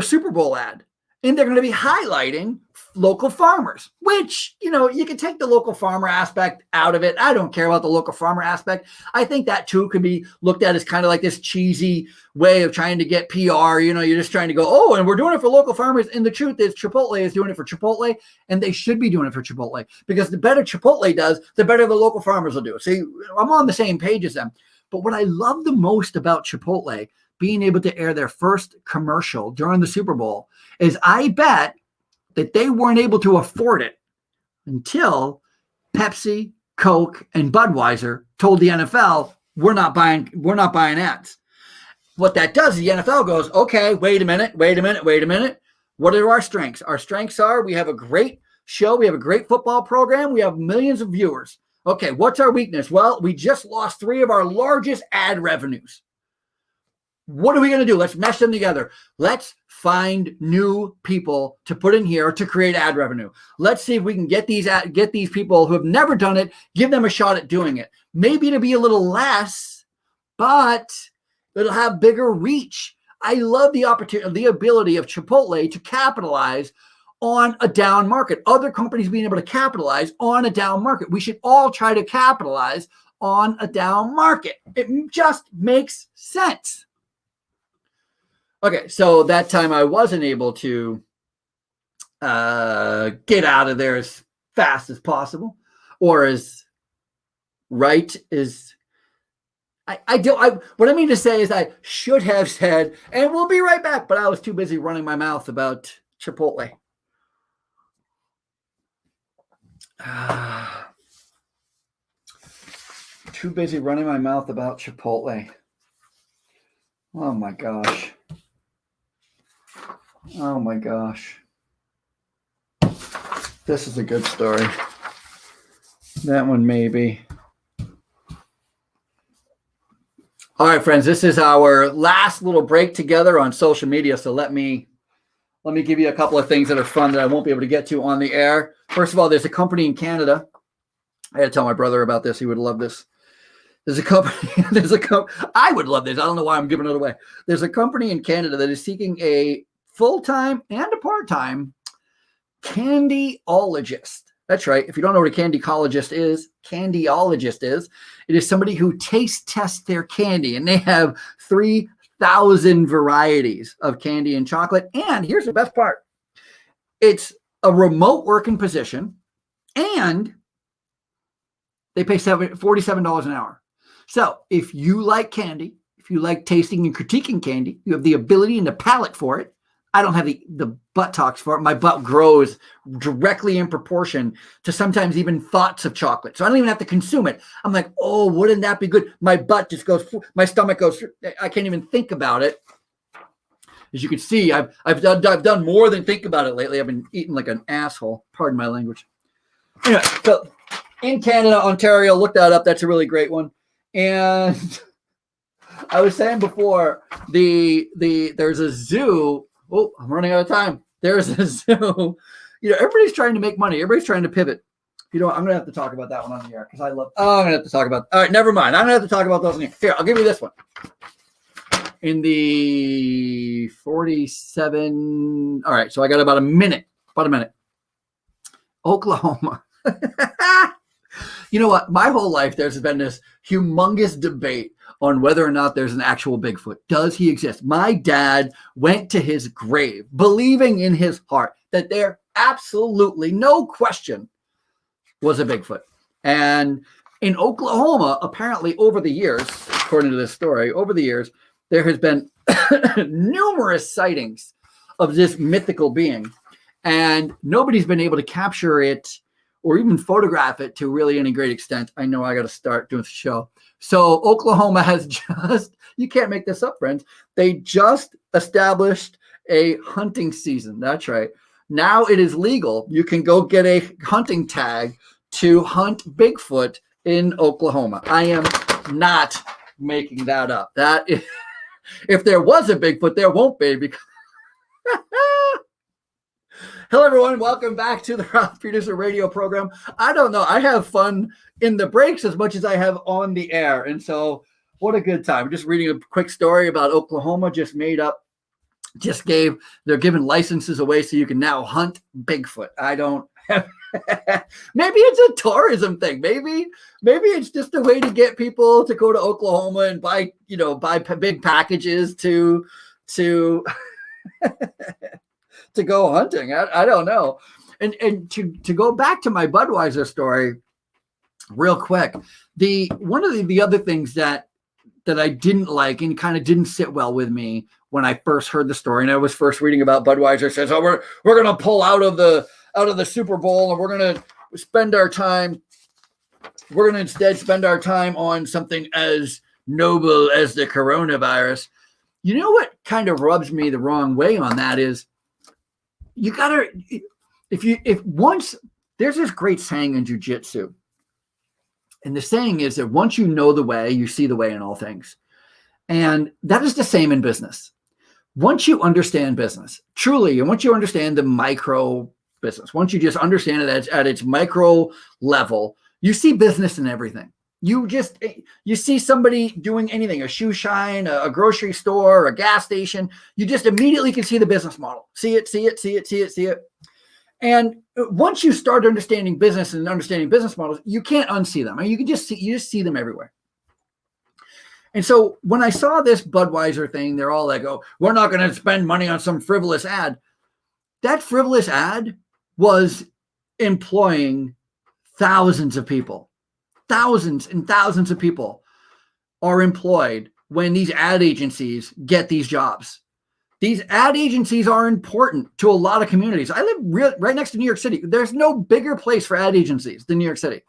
Super Bowl ad. And they're going to be highlighting local farmers, which, you know, you can take the local farmer aspect out of it. I don't care about the local farmer aspect. I think that too could be looked at as kind of like this cheesy way of trying to get PR. You know, you're just trying to go, oh, and we're doing it for local farmers. And the truth is Chipotle is doing it for Chipotle, and they should be doing it for Chipotle, because the better Chipotle does, the better the local farmers will do. See, I'm on the same page as them. But what I love the most about Chipotle being able to air their first commercial during the Super Bowl is I bet that they weren't able to afford it until Pepsi, Coke, and Budweiser told the NFL, we're not buying ads. What that does is the NFL goes, okay, wait a minute. What are our strengths? Our strengths are we have a great show. We have a great football program. We have millions of viewers. Okay, what's our weakness? Well, we just lost 3 of our largest ad revenues. What are we going to do? Let's mesh them together. Let's find new people to put in here to create ad revenue. Let's see if we can get these people who have never done it, give them a shot at doing it. Maybe it'll be a little less, but it'll have bigger reach. I love the opportunity, the ability of Chipotle to capitalize on a down market. Other companies being able to capitalize on a down market. We should all try to capitalize on a down market. It just makes sense. Okay, so that time I wasn't able to get out of there as fast as possible, or as right as what I mean to say is I should have said, and we'll be right back, but I was too busy running my mouth about Chipotle. Too busy running my mouth about Chipotle. Oh my gosh. Oh my gosh. This is a good story. That one maybe. All right, friends, this is our last little break together on social media. So let me give you a couple of things that are fun that I won't be able to get to on the air. First of all, there's a company in Canada. I had to tell my brother about this. He would love this. There's a company. I would love this. I don't know why I'm giving it away. There's a company in Canada that is seeking a full-time and a part-time candyologist. That's right. If you don't know what a candyologist is, it is somebody who taste tests their candy, and they have 3,000 varieties of candy and chocolate. And here's the best part. It's a remote working position, and they pay $47 an hour. So if you like candy, if you like tasting and critiquing candy, you have the ability and the palate for it. I don't have the buttocks for it. My butt grows directly in proportion to sometimes even thoughts of chocolate. So I don't even have to consume it. I'm like, oh, wouldn't that be good? My butt just goes, my stomach goes, I can't even think about it. As you can see, I've done more than think about it lately. I've been eating like an asshole. Pardon my language. Anyway, so in Canada, Ontario, look that up. That's a really great one. And I was saying before, there's a zoo. Oh, I'm running out of time. There's a zoo. Everybody's trying to make money. Everybody's trying to pivot. I'm going to have to talk about that one on the air because I'm going to have to talk about. All right, never mind. I'm going to have to talk about those on the air. Here, I'll give you this one. In the 47. All right, so I got about a minute. Oklahoma. You know what? My whole life, there's been this humongous debate on whether or not there's an actual Bigfoot. Does he exist? My dad went to his grave believing in his heart that there absolutely no question was a Bigfoot. And in Oklahoma, apparently over the years, according to this story, there has been numerous sightings of this mythical being, and nobody's been able to capture it or even photograph it to really any great extent. I know I got to start doing the show. So Oklahoma has you can't make this up, friends. They just established a hunting season. That's right. Now it is legal. You can go get a hunting tag to hunt Bigfoot in Oklahoma. I am not making that up. That is, if there was a Bigfoot, there won't be. Because hello, everyone. Welcome back to the Ralph Peterson radio program. I don't know. I have fun in the breaks as much as I have on the air. And so what a good time. Just reading a quick story about Oklahoma they're giving licenses away so you can now hunt Bigfoot. I don't have, maybe it's a tourism thing. Maybe it's just a way to get people to go to Oklahoma and buy big packages to to go hunting. I don't know. And to go back to my Budweiser story real quick, one of the other things that I didn't like and kind of didn't sit well with me when I first heard the story, and I was first reading about Budweiser, says, "Oh, we're going to pull out of the Super Bowl, and we're going to spend our time. We're going to instead spend our time on something as noble as the coronavirus." You know what kind of rubs me the wrong way on that is, you gotta, if once there's this great saying in jiu-jitsu, and the saying is that once you know the way, you see the way in all things. And that is the same in business. Once you understand business, truly, and once you understand the micro business, once you just understand it at its micro level, you see business in everything. You see somebody doing anything, a shoe shine, a grocery store, a gas station. You just immediately can see the business model. See it. And once you start understanding business and understanding business models, you can't unsee them. I mean, you just see them everywhere. And so when I saw this Budweiser thing, they're all like, "Oh, we're not going to spend money on some frivolous ad." That frivolous ad was employing thousands of people. Thousands and thousands of people are employed when these ad agencies get these jobs. These ad agencies are important to a lot of communities. I live right next to New York City. There's no bigger place for ad agencies than New York City.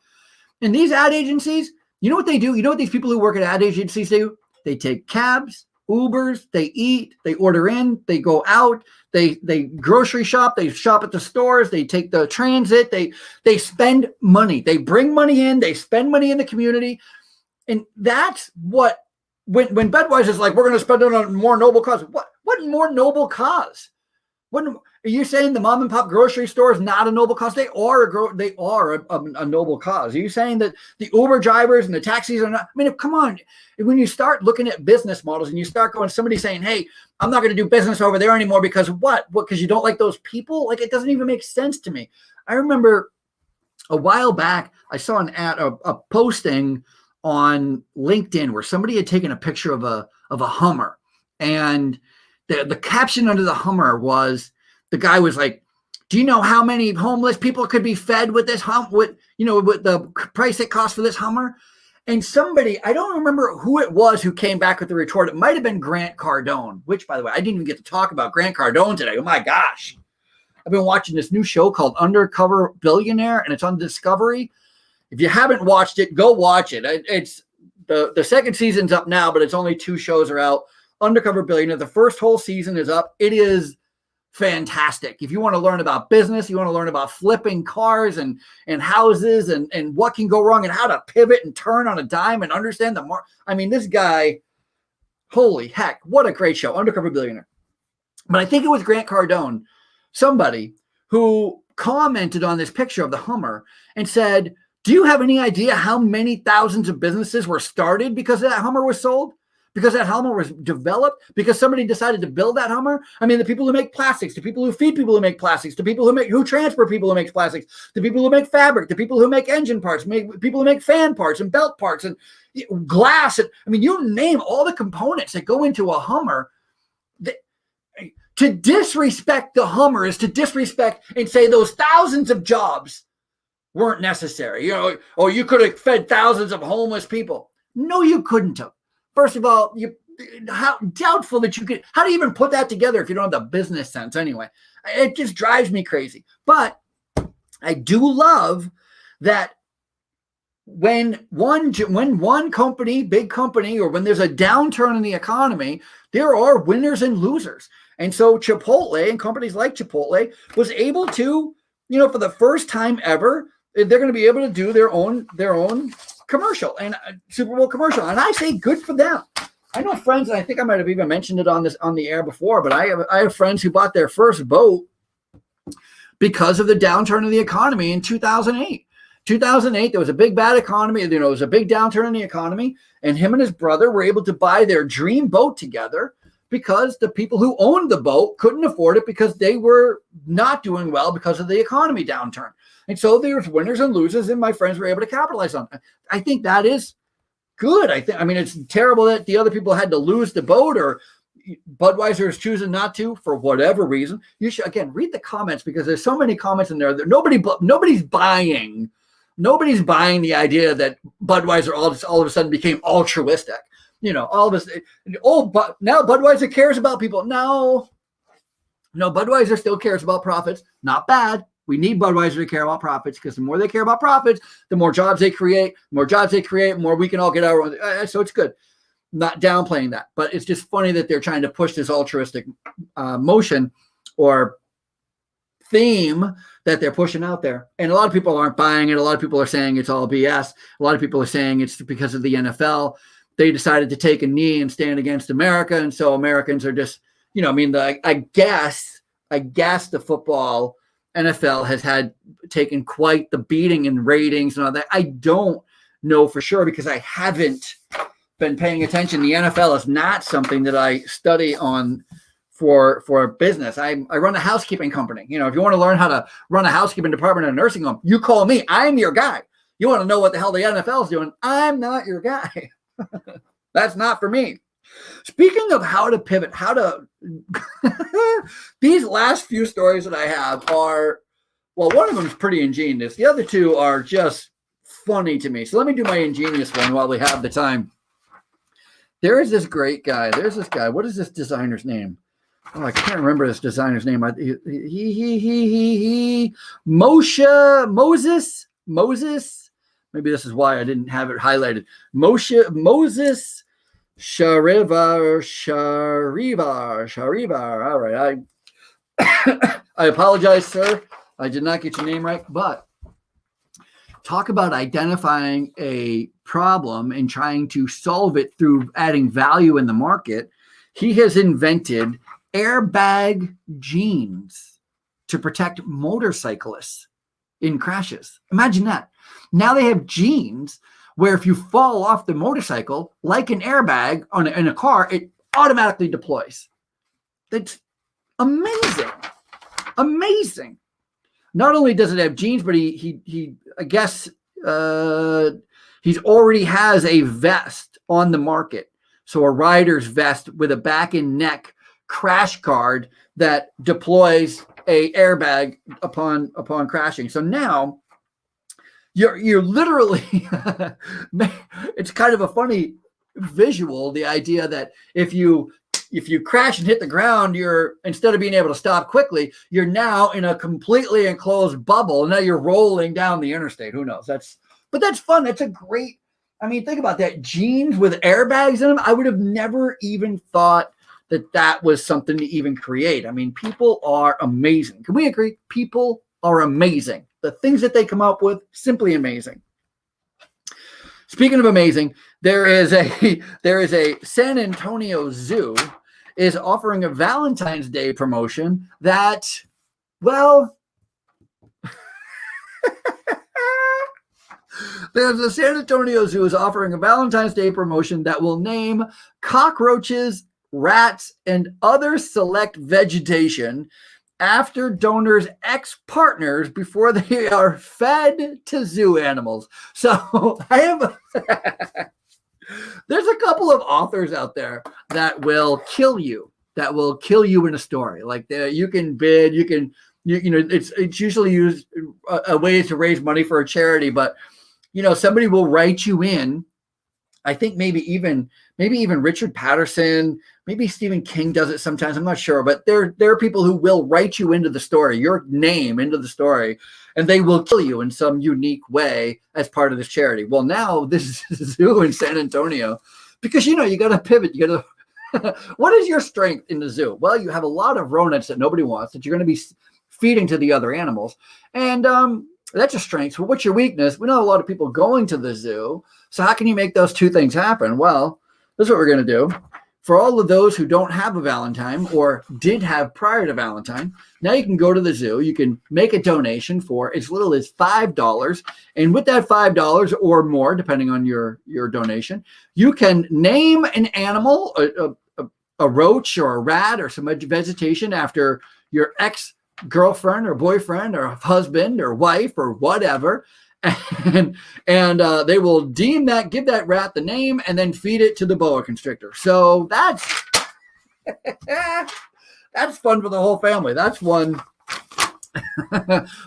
And these ad agencies, you know what they do? You know what these people who work at ad agencies do? They take cabs, Ubers, they eat, they order in, they go out, they grocery shop, they shop at the stores, they take the transit, they spend money, they bring money in, they spend money in the community. And that's what, when Budweiser's like, "We're going to spend it on a more noble cause." What more noble cause? Are you saying the mom and pop grocery store is not a noble cause? They are a noble cause. Are you saying that the Uber drivers and the taxis are not? I mean, come on. When you start looking at business models and you start going, somebody saying, "Hey, I'm not going to do business over there anymore because what? Because you don't like those people?" Like, it doesn't even make sense to me. I remember a while back, I saw an ad, a posting on LinkedIn where somebody had taken a picture of a Hummer, and the caption under the Hummer was, the guy was like, "Do you know how many homeless people could be fed with this with the price it costs for this Hummer?" And somebody, I don't remember who it was who came back with the retort. It might have been Grant Cardone, which, by the way, I didn't even get to talk about Grant Cardone today. Oh my gosh. I've been watching this new show called Undercover Billionaire, and it's on Discovery. If you haven't watched it, go watch it. It's the second season's up now, but it's only 2 shows are out. Undercover Billionaire. The first whole season is up. It is fantastic. If you want to learn about business, you want to learn about flipping cars and houses and what can go wrong and how to pivot and turn on a dime and understand the market. I mean, this guy, Holy heck, what a great show, Undercover Billionaire. But I think it was Grant Cardone, somebody who commented on this picture of the Hummer and said, do you have any idea how many thousands of businesses were started because that Hummer was sold? Because that Hummer was developed? Because somebody decided to build that Hummer? I mean, the people who make plastics, the people who feed people who make plastics, the people who transport people who make plastics, the people who make fabric, the people who make engine parts, people who make fan parts and belt parts and glass. And, I mean, you name all the components that go into a Hummer. To disrespect the Hummer is to disrespect and say those thousands of jobs weren't necessary. You could have fed thousands of homeless people. No, you couldn't have. First of all, how doubtful that you could. How do you even put that together if you don't have the business sense anyway? It just drives me crazy. But I do love that when one company, big company, or when there's a downturn in the economy, there are winners and losers. And so Chipotle and companies like Chipotle was able to, for the first time ever, they're going to be able to do their own commercial and Super Bowl commercial. And I say good for them. I know friends, and I think I might have even mentioned it on the air before, but I have friends who bought their first boat because of the downturn of the economy in 2008. 2008, there was a big bad economy. There was a big downturn in the economy, and him and his brother were able to buy their dream boat together because the people who owned the boat couldn't afford it because they were not doing well because of the economy downturn. And so there's winners and losers, and my friends were able to capitalize on it. I think that is good. I mean, it's terrible that the other people had to lose the boat, or Budweiser is choosing not to for whatever reason. You should, again, read the comments, because there's so many comments in there that nobody's buying the idea that Budweiser all of a sudden became altruistic. All of us. But now Budweiser cares about people. No, Budweiser still cares about profits. Not bad. We need Budweiser to care about profits, because the more they care about profits, the more jobs they create. The more we can all get out. So it's good. Not downplaying that, but it's just funny that they're trying to push this altruistic motion or theme that they're pushing out there. And a lot of people aren't buying it. A lot of people are saying it's all BS. A lot of people are saying it's because of the NFL. They decided to take a knee and stand against America. And so Americans are just, I guess the football NFL has taken quite the beating in ratings and all that. I don't know for sure, because I haven't been paying attention. The NFL is not something that I study on for business. I run a housekeeping company. If you want to learn how to run a housekeeping department in a nursing home, you call me. I'm your guy. You want to know what the hell the NFL is doing? I'm not your guy. That's not for me. Speaking of how to pivot, these last few stories that I have are, well, one of them is pretty ingenious. The other two are just funny to me. So let me do my ingenious one while we have the time. There is this great guy. There's this guy. What is this designer's name? Oh, I can't remember this designer's name. Moses. Maybe this is why I didn't have it highlighted. Moses Sharivar. All right. I apologize, sir. I did not get your name right, but talk about identifying a problem and trying to solve it through adding value in the market. He has invented airbag jeans to protect motorcyclists in crashes. Imagine that. Now they have jeans where if you fall off the motorcycle, like an airbag in a car, it automatically deploys. That's amazing. Amazing. Not only does it have jeans, but he I guess he's already has a vest on the market. So a rider's vest with a back and neck crash guard that deploys a airbag upon crashing. So now you're literally it's kind of a funny visual, the idea that if you crash and hit the ground, you're, instead of being able to stop quickly, you're now in a completely enclosed bubble. And now you're rolling down the interstate. Who knows? That's fun. That's a great, think about that. Jeans with airbags in them. I would have never even thought that was something to even create. People are amazing. Can we agree? People are amazing. The things that they come up with, simply amazing. Speaking of amazing, there is a San Antonio Zoo is offering a Valentine's Day promotion that, well, there's a San Antonio Zoo is offering a Valentine's Day promotion that will name cockroaches, rats, and other select vegetation after donors' ex-partners before they are fed to zoo animals. So I have there's a couple of authors out there that will kill you, in a story. Like you can bid, it's usually used a way to raise money for a charity, but somebody will write you in. I think maybe even Richard Patterson, maybe Stephen King does it sometimes. I'm not sure, but there are people who will write you into the story, your name into the story, and they will kill you in some unique way as part of this charity. Well, now this is a zoo in San Antonio, because you got to pivot. You got to. What is your strength in the zoo? Well, you have a lot of rodents that nobody wants that you're going to be feeding to the other animals, and that's a strength. Well, what's your weakness? We know a lot of people going to the zoo. So how can you make those two things happen? Well, this is what we're going to do. For all of those who don't have a Valentine or did have prior to Valentine, now you can go to the zoo. You can make a donation for as little as $5. And with that $5 or more, depending on your donation, you can name an animal, a roach or a rat or some vegetation after your ex-girlfriend or boyfriend or husband or wife or whatever. And they will give that rat the name and then feed it to the boa constrictor. So that's fun for the whole family. That's one.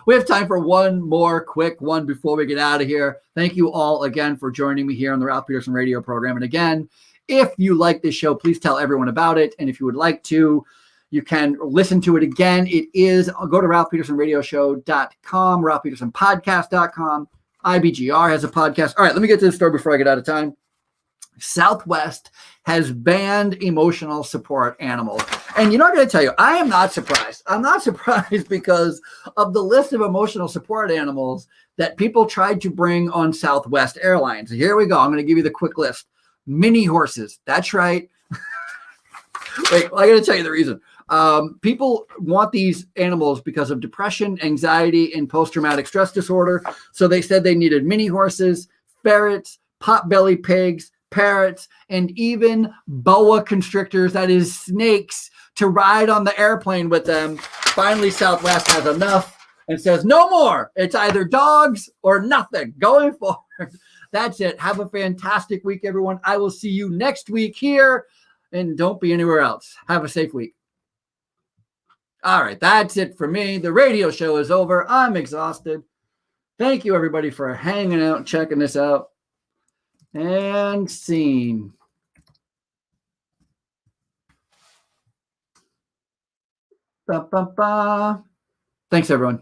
We have time for one more quick one before we get out of here. Thank you all again for joining me here on the Ralph Peterson radio program. And again, if you like this show, please tell everyone about it. And if you would like to, you can listen to it again. Go to RalphPetersonRadioShow.com, RalphPetersonPodcast.com. IBGR has a podcast. All right, let me get to the story before I get out of time. Southwest has banned emotional support animals. And I'm going to tell you, I am not surprised. I'm not surprised because of the list of emotional support animals that people tried to bring on Southwest Airlines. Here we go. I'm going to give you the quick list. Mini horses. That's right. Wait, I got to tell you the reason. People want these animals because of depression, anxiety, and post-traumatic stress disorder. So they said they needed mini horses, ferrets, potbelly pigs, parrots, and even boa constrictors, that is snakes, to ride on the airplane with them. Finally, Southwest has enough and says, no more. It's either dogs or nothing going forward. That's it. Have a fantastic week, everyone. I will see you next week here, and don't be anywhere else. Have a safe week. All right, that's it for me. The radio show is over. I'm exhausted. Thank you, everybody, for hanging out and checking this out. And scene. Ba, ba, ba. Thanks, everyone.